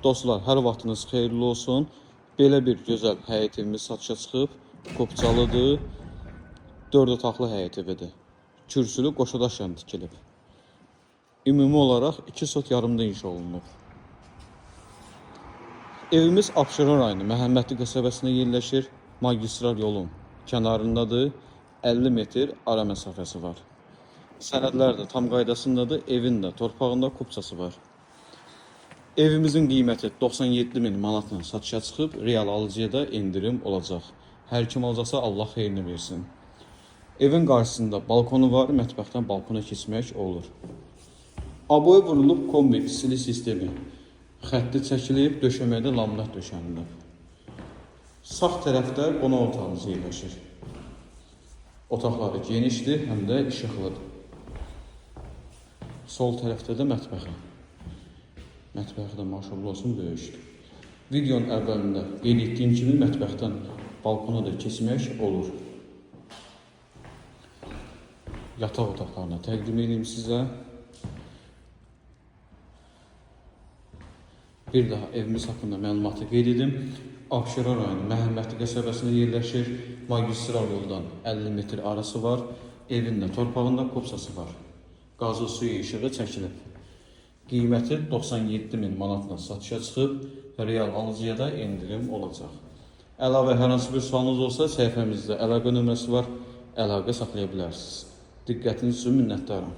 Dostlar, hər vaxtınız xeyirli olsun. Belə bir gözəl həyət evimiz satışa çıxıb. Kopçalıdır. 4 otaqlı həyət evidir. Kürsülü qoşadaşla tikilib. Ümumi olaraq 2 sot yarımda inşa olunub. Evimiz Abşeron rayonu Məhəmmədli qəsəbəsində yerləşir. Magistral yolun kənarındadır. 50 metr ara məsafəsi var. Sənədlər də tam qaydasındadır. Evin də torpağında kupçası var. Evimizin qiyməti 97.000 manatla satışa çıxıb, real alıcıya da indirim olacaq. Hər kim alacaqsa Allah xeyrini versin. Evin qarşısında balkonu var, mətbəxdən balkona keçmək olur. Aboya vurulub kombi istilik sistemi. Xətti çəkilib, döşəmədə laminat döşənilib. Sağ tərəfdə qonaq otağımız yerləşir. Otaqları genişdir, həm də işıqlıdır. Sol tərəfdə də mətbəxi. Mətbəxi də maşallah olsun böyükdür. Videonun əvvəlində qeyd etdiyim kimi mətbəxdən balkona da keçmək olur. Yataq otaqlarına təqdim edeyim sizə. Bir daha evimiz haqqında məlumatı qeyd edim. Abşeron rayonu Məhəmmədli qəsəbəsində yerləşir. Magistral yoldan 50 metr arası var. Evin də torpağında kopçası var. Qazı suyu işığı çəkilib. Qiyməti 97.000 manatla satışa çıxıb, real alıcıya da indirim olacaq. Əlavə hər hansı bir sualınız olsa, səhifəmizdə əlaqə nömrəsi var, əlaqə saxlaya bilərsiniz. Diqqətiniz üçün minnətdaram.